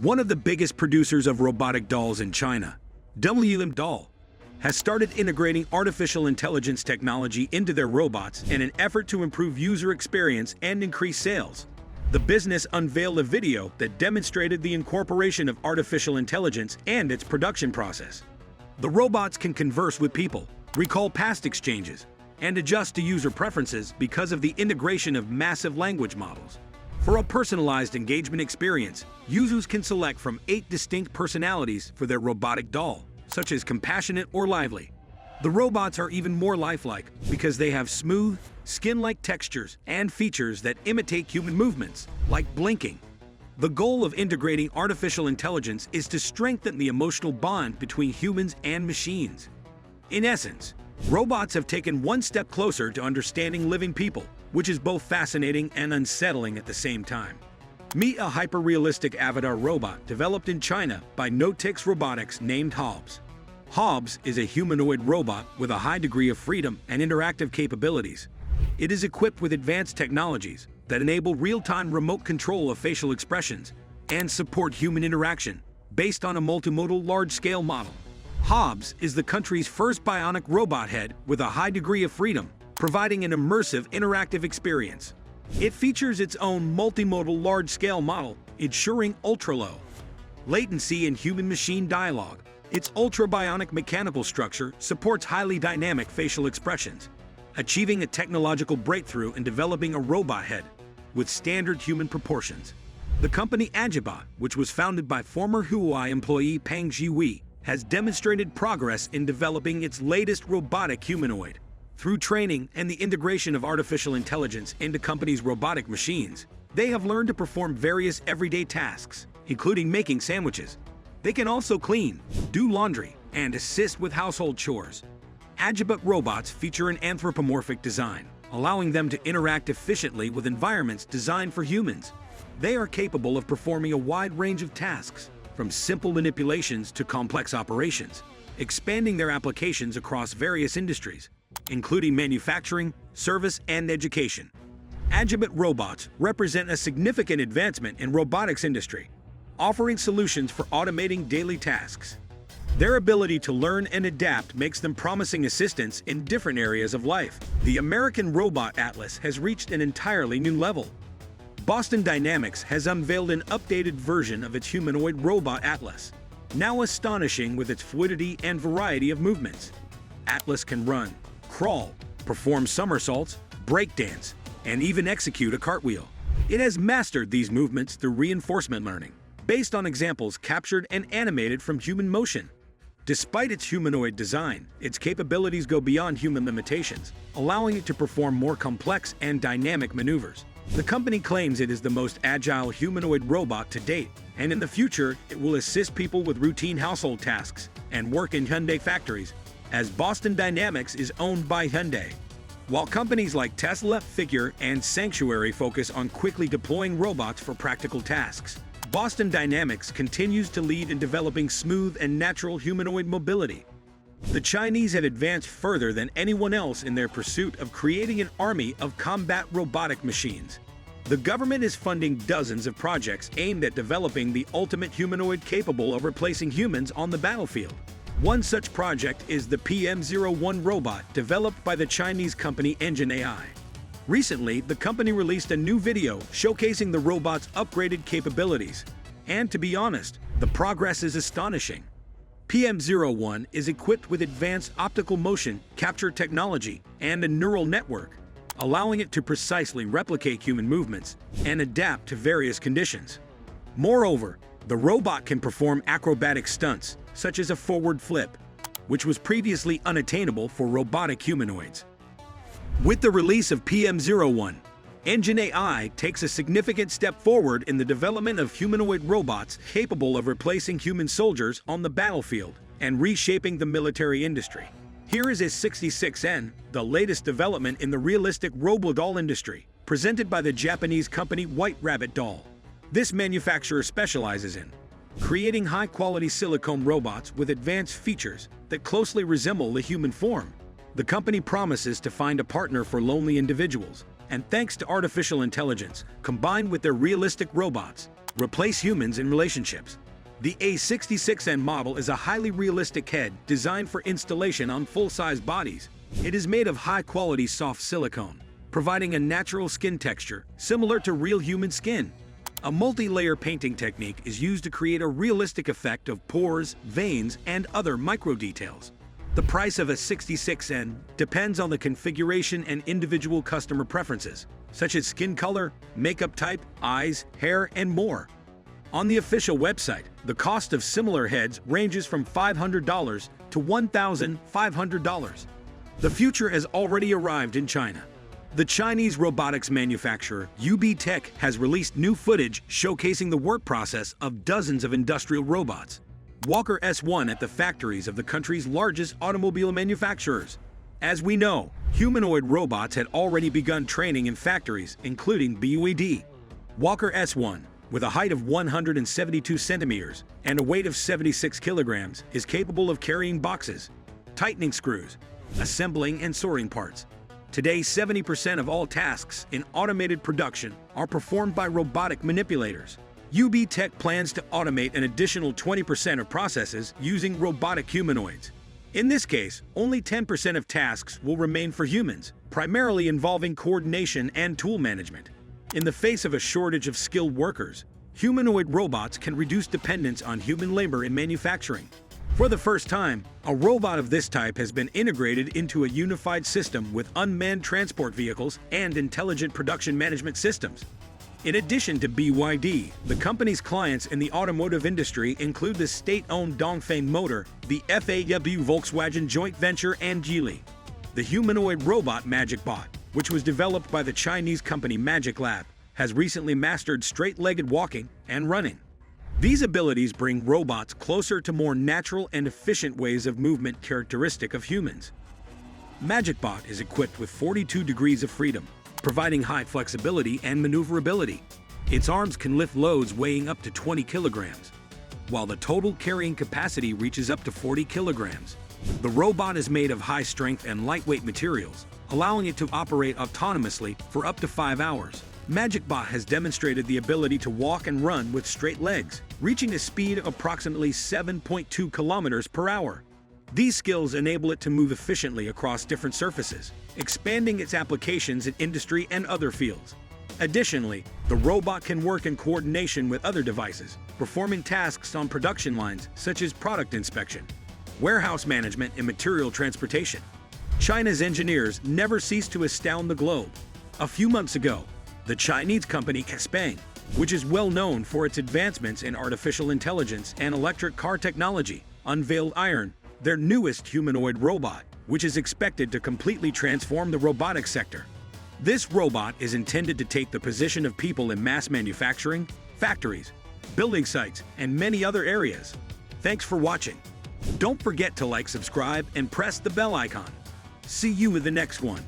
One of the biggest producers of robotic dolls in China, WMDOLL, has started integrating artificial intelligence technology into their robots in an effort to improve user experience and increase sales. The business unveiled a video that demonstrated the incorporation of artificial intelligence and its production process. The robots can converse with people, recall past exchanges, and adjust to user preferences because of the integration of massive language models. For a personalized engagement experience, users can select from 8 distinct personalities for their robotic doll, such as compassionate or lively. The robots are even more lifelike because they have smooth, skin-like textures and features that imitate human movements, like blinking. The goal of integrating artificial intelligence is to strengthen the emotional bond between humans and machines. In essence, robots have taken one step closer to understanding living people, which is both fascinating and unsettling at the same time. Meet a hyper-realistic avatar robot developed in China by Notix Robotics named Hobbs. Hobbs is a humanoid robot with a high degree of freedom and interactive capabilities. It is equipped with advanced technologies that enable real-time remote control of facial expressions and support human interaction based on a multimodal large-scale model. Hobbs is the country's first bionic robot head with a high degree of freedom, providing an immersive interactive experience. It features its own multimodal large-scale model, ensuring ultra-low latency and human-machine dialogue. Its ultra-bionic mechanical structure supports highly dynamic facial expressions, achieving a technological breakthrough in developing a robot head with standard human proportions. The company Agibot, which was founded by former Huawei employee Peng Jiwei, has demonstrated progress in developing its latest robotic humanoid. Through training and the integration of artificial intelligence into companies' robotic machines, they have learned to perform various everyday tasks, including making sandwiches. They can also clean, do laundry, and assist with household chores. Agibot robots feature an anthropomorphic design, allowing them to interact efficiently with environments designed for humans. They are capable of performing a wide range of tasks, from simple manipulations to complex operations, expanding their applications across various industries, including manufacturing, service, and education. Agibot robots represent a significant advancement in robotics industry, offering solutions for automating daily tasks. Their ability to learn and adapt makes them promising assistants in different areas of life. The American Robot Atlas has reached an entirely new level. Boston Dynamics has unveiled an updated version of its humanoid robot Atlas, now astonishing with its fluidity and variety of movements. Atlas can run, crawl, perform somersaults, breakdance, and even execute a cartwheel. It has mastered these movements through reinforcement learning, based on examples captured and animated from human motion. Despite its humanoid design, its capabilities go beyond human limitations, allowing it to perform more complex and dynamic maneuvers. The company claims it is the most agile humanoid robot to date, and in the future, it will assist people with routine household tasks and work in Hyundai factories, as Boston Dynamics is owned by Hyundai. While companies like Tesla, Figure, and Sanctuary focus on quickly deploying robots for practical tasks, Boston Dynamics continues to lead in developing smooth and natural humanoid mobility. The Chinese have advanced further than anyone else in their pursuit of creating an army of combat robotic machines. The government is funding dozens of projects aimed at developing the ultimate humanoid capable of replacing humans on the battlefield. One such project is the PM01 robot developed by the Chinese company Engine AI. Recently, the company released a new video showcasing the robot's upgraded capabilities. And to be honest, the progress is astonishing. PM01 is equipped with advanced optical motion capture technology and a neural network, allowing it to precisely replicate human movements and adapt to various conditions. Moreover, the robot can perform acrobatic stunts, such as a forward flip, which was previously unattainable for robotic humanoids. With the release of PM01, Engine AI takes a significant step forward in the development of humanoid robots capable of replacing human soldiers on the battlefield and reshaping the military industry. Here is S66N, the latest development in the realistic robo-doll industry, presented by the Japanese company White Rabbit Doll. This manufacturer specializes in creating high-quality silicone robots with advanced features that closely resemble the human form. The company promises to find a partner for lonely individuals, and thanks to artificial intelligence, combined with their realistic robots, replace humans in relationships. The A66N model is a highly realistic head designed for installation on full-size bodies. It is made of high-quality soft silicone, providing a natural skin texture similar to real human skin. A multi-layer painting technique is used to create a realistic effect of pores, veins, and other micro-details. The price of a 66N depends on the configuration and individual customer preferences, such as skin color, makeup type, eyes, hair, and more. On the official website, the cost of similar heads ranges from $500 to $1,500. The future has already arrived in China. The Chinese robotics manufacturer UB Tech has released new footage showcasing the work process of dozens of industrial robots. Walker S1 at the factories of the country's largest automobile manufacturers. As we know, humanoid robots had already begun training in factories, including BYD. Walker S1, with a height of 172 centimeters and a weight of 76 kilograms, is capable of carrying boxes, tightening screws, assembling and sorting parts. Today, 70% of all tasks in automated production are performed by robotic manipulators. UB Tech plans to automate an additional 20% of processes using robotic humanoids. In this case, only 10% of tasks will remain for humans, primarily involving coordination and tool management. In the face of a shortage of skilled workers, humanoid robots can reduce dependence on human labor in manufacturing. For the first time, a robot of this type has been integrated into a unified system with unmanned transport vehicles and intelligent production management systems. In addition to BYD, the company's clients in the automotive industry include the state-owned Dongfeng Motor, the FAW Volkswagen joint venture, and Geely. The humanoid robot MagicBot, which was developed by the Chinese company Magic Lab, has recently mastered straight-legged walking and running. These abilities bring robots closer to more natural and efficient ways of movement characteristic of humans. MagicBot is equipped with 42 degrees of freedom, providing high flexibility and maneuverability. Its arms can lift loads weighing up to 20 kilograms, while the total carrying capacity reaches up to 40 kilograms. The robot is made of high strength and lightweight materials, allowing it to operate autonomously for up to 5 hours. MagicBot has demonstrated the ability to walk and run with straight legs, reaching a speed of approximately 7.2 kilometers per hour. These skills enable it to move efficiently across different surfaces, expanding its applications in industry and other fields. Additionally, the robot can work in coordination with other devices, performing tasks on production lines such as product inspection, warehouse management, and material transportation. China's engineers never cease to astound the globe. A few months ago, the Chinese company Xpeng, which is well known for its advancements in artificial intelligence and electric car technology, unveiled Iron, their newest humanoid robot, which is expected to completely transform the robotics sector. This robot is intended to take the position of people in mass manufacturing, factories, building sites, and many other areas. Thanks for watching. Don't forget to like, subscribe, and press the bell icon. See you in the next one.